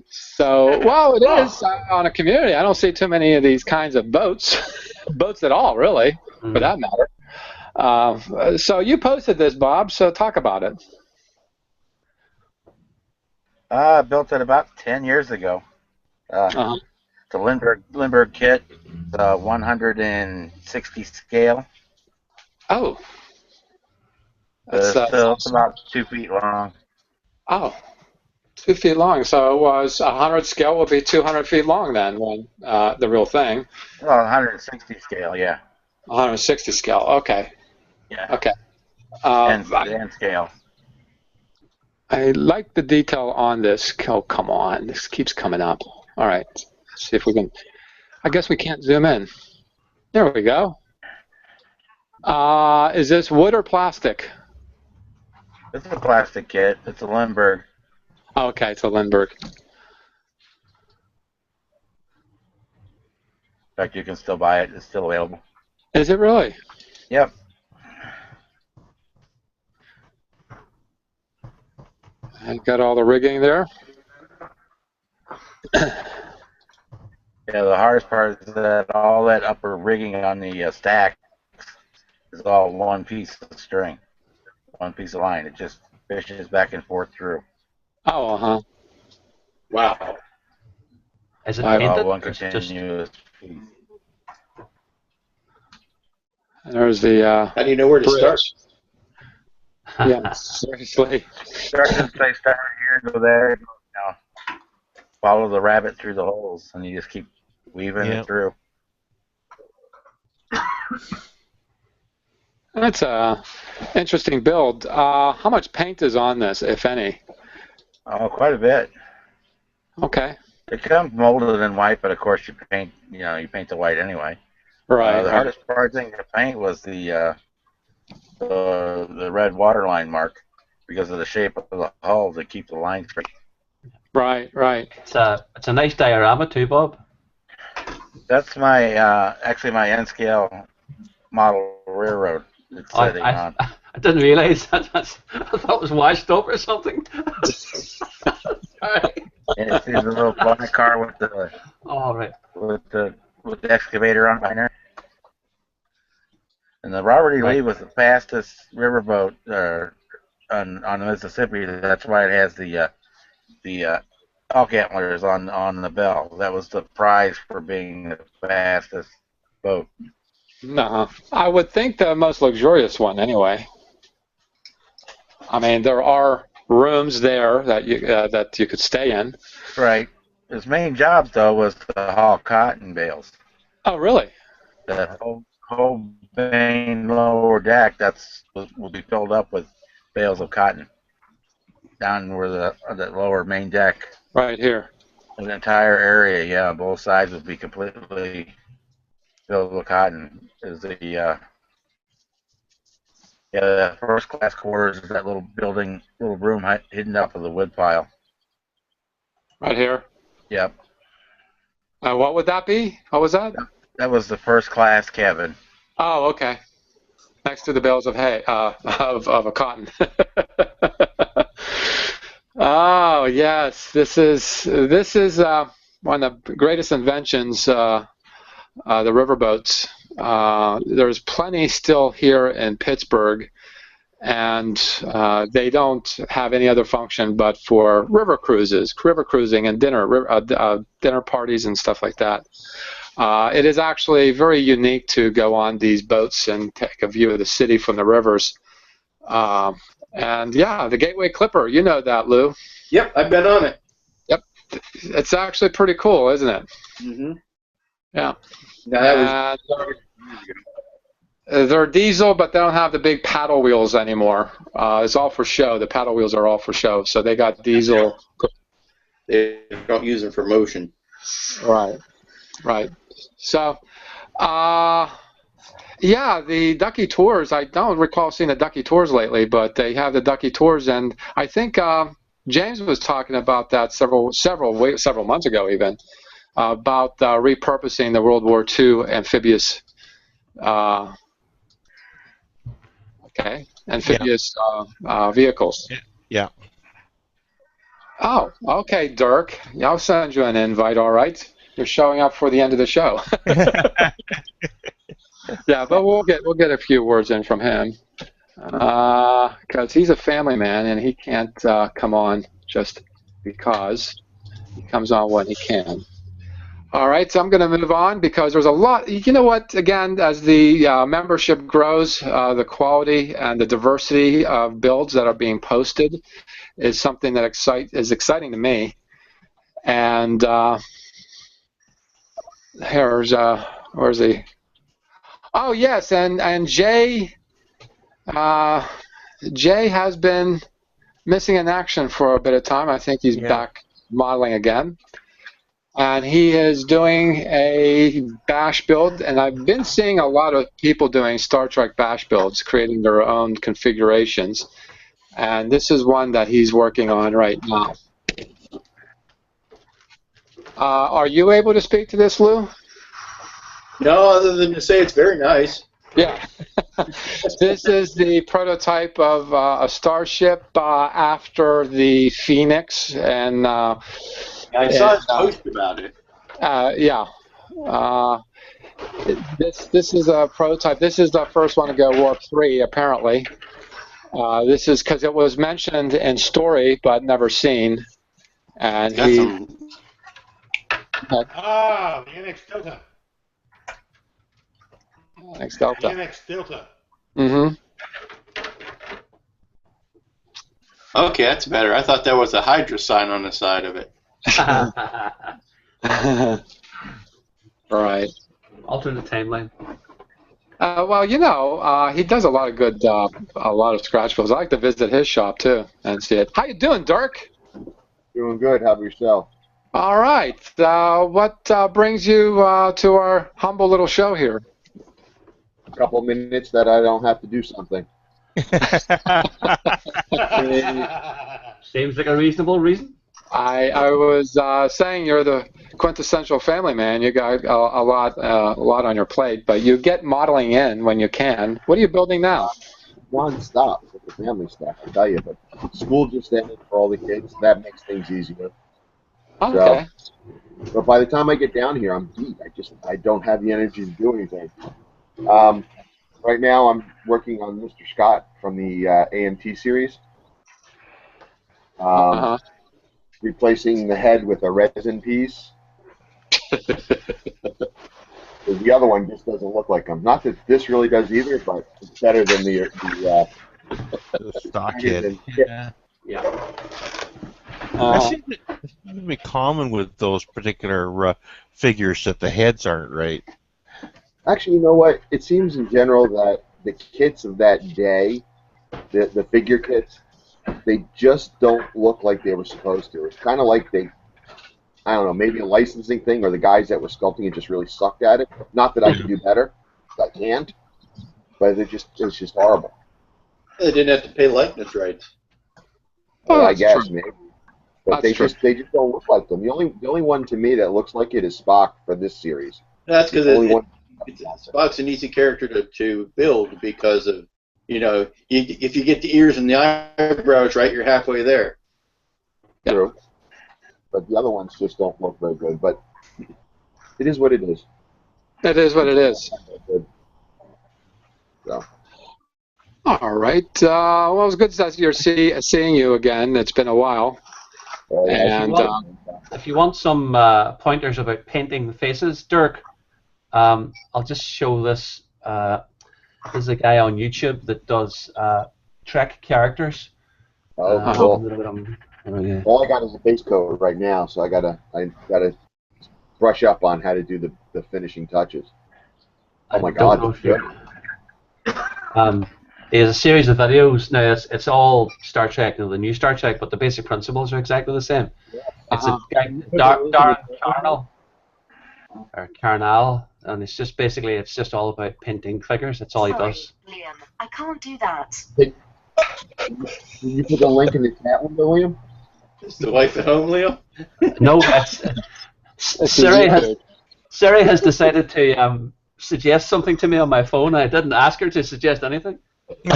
So, well, it is on a community. I don't see too many of these kinds of boats, boats at all, really, for that matter. So you posted this, Bob, so talk about it. I built it about 10 years ago. It's a Lindbergh kit, 160 scale. Oh. It's about 2 feet long. Oh, 2 feet long. So it was 100 scale would be 200 feet long then, when the real thing. Well, 160 scale, yeah. 160 scale. Okay. Yeah. Okay. And scale. I like the detail on this. Oh, come on. This keeps coming up. All right. Let's see if we can. I guess we can't zoom in. There we go. Is this wood or plastic? It's a plastic kit. It's a Lindbergh. Oh, okay, it's a Lindbergh. In fact, you can still buy it. It's still available. Is it really? Yep. I got all the rigging there. Yeah, the hardest part is that all that upper rigging on the stack is all one piece of string, one piece of line. It just fishes back and forth through. Oh, Wow. Is it painted? One continuous piece. There's the. How do you know where to start? Yeah, seriously. Start here, go there. You know, follow the rabbit through the holes, and you just keep weaving it through. That's a interesting build. How much paint is on this, if any? Oh, quite a bit. Okay. It comes molded in white, but of course you paint. You know, you paint the white anyway. Right. The hardest thing to paint was the red waterline mark. because of the shape of the hull to keep the line straight. Right, right. It's a nice diorama too, Bob. That's my actually my N-scale model railroad it's sitting on. I didn't realize that. I thought it was washed up or something. Sorry. And it's a little black car with the Right. with the excavator on behind her. And the Robert E. Lee was the fastest riverboat on the Mississippi. That's why it has the elk antlers on the bell. That was the prize for being the fastest boat. No, I would think the most luxurious one anyway. I mean, there are rooms there that you could stay in. Right. His main job though was to haul cotton bales. Oh, really? The whole main lower deck will be filled up with bales of cotton down where the lower main deck. Right here. The entire area, yeah, both sides would be completely filled with cotton. Is the first class quarters is that little building, little room hidden up with the wood pile. Right here. Yep. What would that be? What was that? That was the first class cabin. Oh, okay. Next to the bales of hay, of a cotton. Oh yes, this is one of the greatest inventions. The riverboats. There's plenty still here in Pittsburgh, and they don't have any other function but for river cruising, and dinner parties and stuff like that. It is actually very unique to go on these boats and take a view of the city from the rivers. And yeah, the Gateway Clipper, you know that, Lou. Yep, I've been on it. Yep, it's actually pretty cool, isn't it? Mm-hmm. Yeah. Now that was they're diesel, but they don't have the big paddle wheels anymore. It's all for show. The paddle wheels are all for show. So they got diesel. They don't use them for motion. Right. Right. So, yeah, the Ducky Tours. I don't recall seeing the Ducky Tours lately, but they have the Ducky Tours, and I think James was talking about that several months ago, even about repurposing the World War II amphibious. Amphibious vehicles. Yeah. Oh, okay, Dirk. I'll send you an invite. All right. You're showing up for the end of the show. Yeah, but we'll get a few words in from him because he's a family man and he can't come on just because. He comes on when he can. All right, so I'm going to move on because there's a lot. You know what? Again, as the membership grows, the quality and the diversity of builds that are being posted is something that is exciting to me. And where's he? Oh yes, and Jay has been missing in action for a bit of time. I think he's back modeling again, and he is doing a bash build. And I've been seeing a lot of people doing Star Trek bash builds, creating their own configurations, and this is one that he's working on right now. Are you able to speak to this, Lou? No, other than to say it's very nice. Yeah. This is the prototype of a starship after the Phoenix, and I saw a post about it. Yeah. This is a prototype. This is the first one to go Warp 3, apparently. This is because it was mentioned in story but never seen, and he. The NX Delta. NX Delta. The NX Delta. Mm-hmm. Okay, that's better. I thought there was a Hydra sign on the side of it. Right. Alternate timeline. Well, you know, he does a lot of good, a lot of scratch builds. I like to visit his shop too and see it. How you doing, Dirk? Doing good. How about yourself? All right. What brings you to our humble little show here? A couple of minutes that I don't have to do something. Seems like a reasonable reason. I was saying you're the quintessential family man. You got a lot on your plate, but you get modeling in when you can. What are you building now? Non-stop with the family stuff, I tell you. But school just ended for all the kids. That makes things easier. Oh, okay. But by the time I get down here, I'm beat. I don't have the energy to do anything. Right now, I'm working on Mr. Scott from the AMT series. Replacing the head with a resin piece. The other one just doesn't look like him. Not that this really does either, but it's better than the stock head. Yeah. That seems to be common with those particular figures that the heads aren't right. Actually, you know what? It seems in general that the kits of that day, the figure kits, they just don't look like they were supposed to. It's kind of like I don't know, maybe a licensing thing, or the guys that were sculpting it just really sucked at it. Not that I could do better, I can't, but it's just horrible. They didn't have to pay likeness rights. I guess true. maybe, but they just don't look like them. The only one to me that looks like it is Spock for this series. That's because Spock's an easy character to build because of, if you get the ears and the eyebrows right, you're halfway there. True. But the other ones just don't look very good. But it is what it is. It is what it is. So. All right. Well, it was good seeing you again. It's been a while. And if you want some pointers about painting the faces, Dirk, I'll just show this. There's a guy on YouTube that does Trek characters. Oh, cool. All I got is a base coat right now, so I gotta brush up on how to do the finishing touches. Oh my God, that's good. There's a series of videos now. It's all Star Trek, the new Star Trek, but the basic principles are exactly the same. It's a guy, Darren Carnal, and it's just all about painting figures. That's all he does. Liam, I can't do that. Did you put the link in the chat window, Liam? Is the wife at home, Leo? No, Siri has decided to suggest something to me on my phone. I didn't ask her to suggest anything. It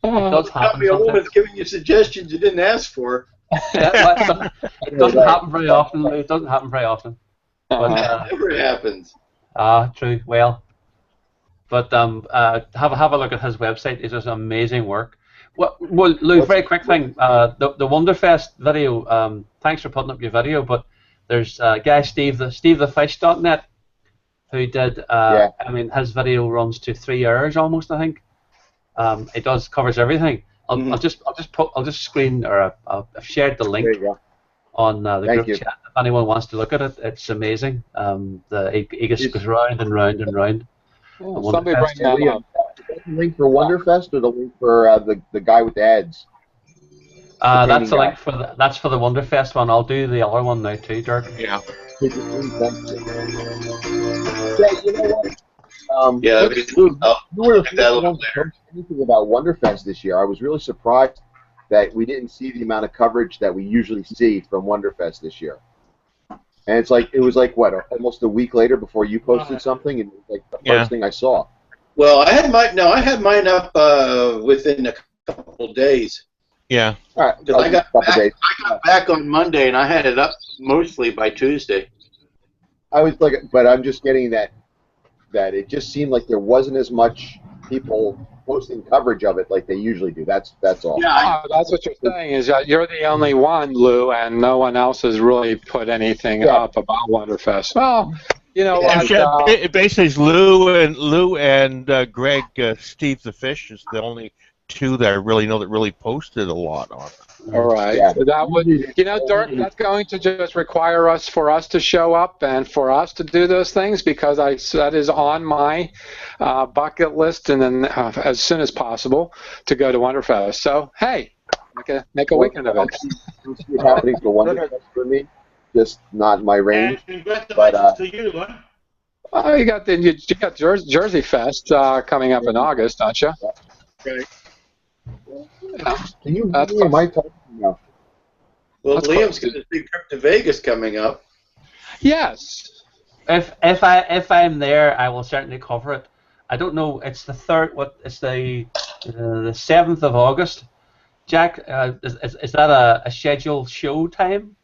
does happen. A woman's giving you suggestions you didn't ask for. It doesn't happen very often. It doesn't happen very often. But, never happens. True. Well, but have a look at his website. It does amazing work. Well, Lou, very quick thing. The Wonderfest video. Thanks for putting up your video. But there's a guy, SteveTheFish.net, who did. I mean, his video runs to 3 hours almost. I think. It covers everything. I'll just screen, or I've shared the link on the group chat. If anyone wants to look at it, it's amazing. It goes round and round and round. Oh, somebody bring that up. The link for Wonderfest or the link for the guy with the ads? That's the link for that's for the Wonderfest one. I'll do the other one now too, Dirk. Yeah. You know what? You were anything about Wonderfest this year. I was really surprised that we didn't see the amount of coverage that we usually see from Wonderfest this year. And it was like what, almost a week later before you posted something, and it was like the first thing I saw. Well, I had mine up within a couple days. Yeah. All right. I got back on Monday, and I had it up mostly by Tuesday. But I'm just getting that it just seemed like there wasn't as much people posting coverage of it like they usually do. That's all. Yeah, that's what you're saying, is that you're the only one, Lou, and no one else has really put anything up about Wonderfest. Well, you know what? It basically is Lou and Greg, Steve the Fish is the only two that I really know that really posted a lot on it. All right. Yeah. That would, Dirk, that's going to just require for us to show up and for us to do those things, because that is on my bucket list, and then as soon as possible to go to Wonderfest. So hey, make a weekend of it. It's happening for Wonderfest for me, just not my range. Congratulations to you, Lou. Oh, you got Jersey Fest coming up in August, don't you? Right. Yeah, Can you that's hear me? Am I talking now? Well, That's Liam's close. got a big trip to Vegas coming up. Yes. If I'm there, I will certainly cover it. I don't know. It's the third. What? It's the 7th of August. Jack, is that a scheduled show time?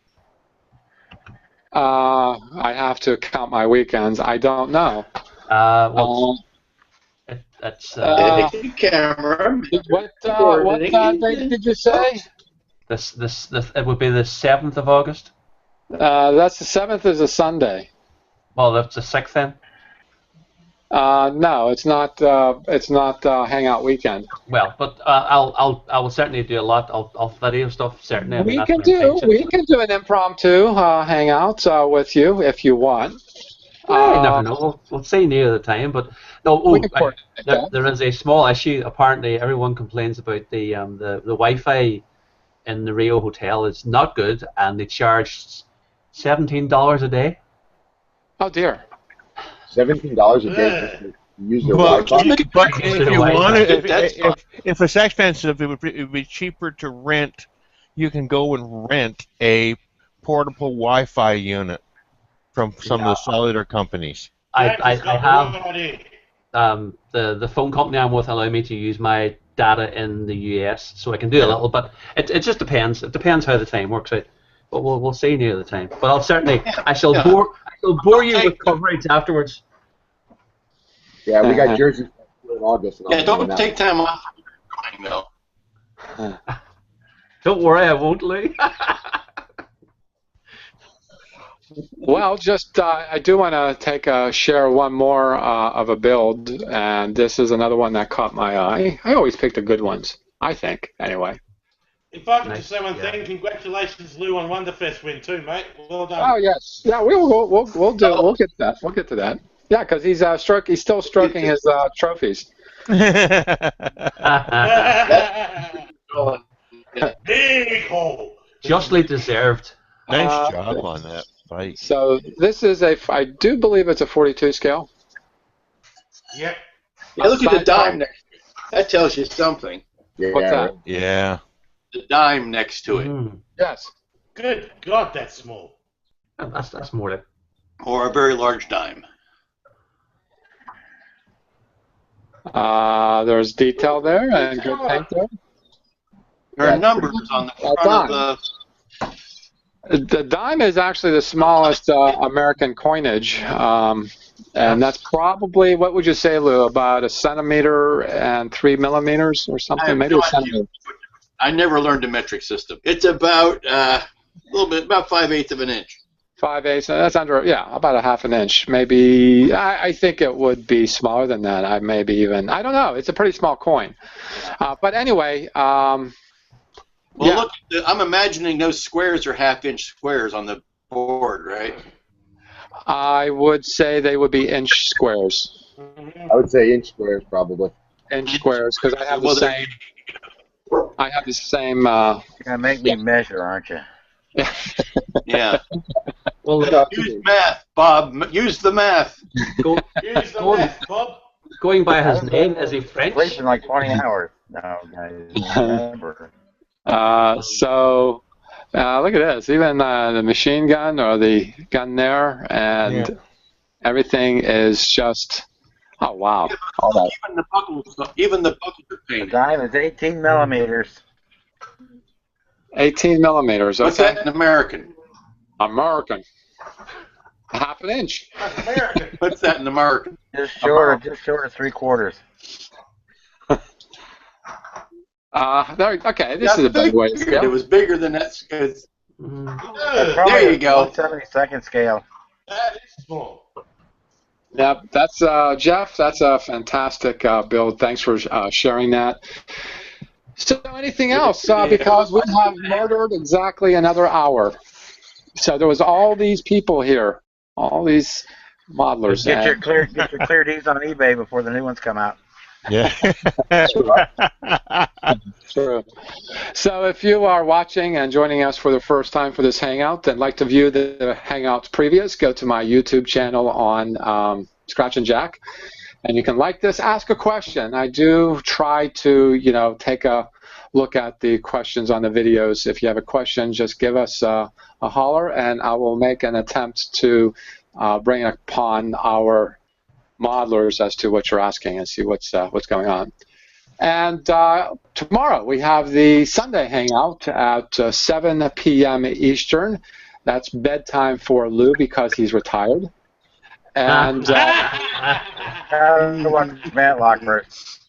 I have to count my weekends. I don't know. Well, that's Hey, camera. What Coordinating. date did you say? this it would be the 7th of August. That's the 7th is a Sunday. Well, that's the 6th then. No, it's not. It's not Hangout weekend. Well, but I will certainly do a lot of video stuff. Certainly, I mean, We that's can what I'm do thinking. an impromptu hangout with you if you want. I never know. We'll see near the time, but no. We can coordinate that. There is a small issue. Apparently, everyone complains about the Wi-Fi in the Rio hotel. It's not good, and they charge $17 a day. Oh dear. $17 a day just to use their But Wi-Fi. if you want it, if it's expensive, it would be cheaper to rent. You can go and rent a portable Wi-Fi unit from some of the cellular companies. I have the phone company I'm with allow me to use my data in the US, so I can do a little. But it just depends. It depends how the time works out. But we'll see near the time. But I'll certainly I shall bore you with coverage afterwards. Yeah, we got Jersey in August. And Yeah, don't take time off from your going, though. Don't worry, I won't, Lou. Well, just I do want to share one more of a build, and this is another one that caught my eye. I always pick the good ones, I think, anyway. If I could just say one thing, congratulations, Lou, on Wonderfest win too, mate. Well done. Oh yes, yeah, we'll get to that. We'll get to that. Yeah, because he's still stroking his trophies. Big hole. Justly deserved. Nice job on that fight. So this is I do believe it's a 42 scale. Yep. Yeah, look at the dime next to it. That tells you something. Yeah, What's that? Yeah. The dime next to it. Yes. Good God, that's small. That's more like. Or a very large dime. There's detail there and good paint there. There are numbers on the front of the dime is actually the smallest American coinage, and that's probably, what would you say, Lou, about a centimeter and 3 millimeters or something, maybe a centimeter. I never learned a metric system. It's about a little bit, about 5/8 of an inch. 5/8, that's under, about a half an inch. Maybe, I think it would be smaller than that. I don't know. It's a pretty small coin. But anyway, look, I'm imagining those squares are half-inch squares on the board, right? I would say they would be inch squares. I would say inch squares probably. Inch squares, because I have the same. I have the same. You're gonna make me measure, aren't you? Yeah. Well, use math, Bob. Use the math. Use the math, Bob. Going by his name, is he French? Sleeping like 20 hours. No, guys. Never. So look at this. Even the machine gun or the gun there, and everything is just. Oh wow! Even the buckles are painted. The dime is 18 millimeters. 18 millimeters. Okay. What's that in American? American. Half an inch. That's American. What's that in American? Just short of 3/4. Okay, this is a big way to scale. It was bigger than that. There you go. 1/72 scale. That is small. Yeah, that's Jeff. That's a fantastic build. Thanks for sharing that. So, anything else? Because we have murdered exactly another hour. So there was all these people here, all these modelers. Get your clear Ds on eBay before the new ones come out. Yeah. True. So if you are watching and joining us for the first time for this Hangout and like to view the Hangouts previous, go to my YouTube channel on Scratch and Jack. And you can like this, ask a question. I do try to, take a look at the questions on the videos. If you have a question, just give us a holler, and I will make an attempt to bring upon our modelers as to what you're asking and see what's going on. And tomorrow we have the Sunday Hangout at 7 p.m. Eastern. That's bedtime for Lou because he's retired. And Matlock first.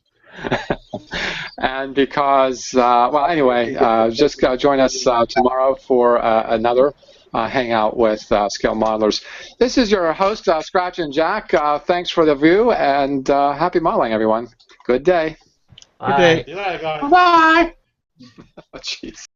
and because, well, anyway, just join us tomorrow for another hangout with Scale Modelers. This is your host, Scratch and Jack. Thanks for the view, and happy modeling, everyone. Good day. Good day. See you later, guys. Bye. Oh, jeez.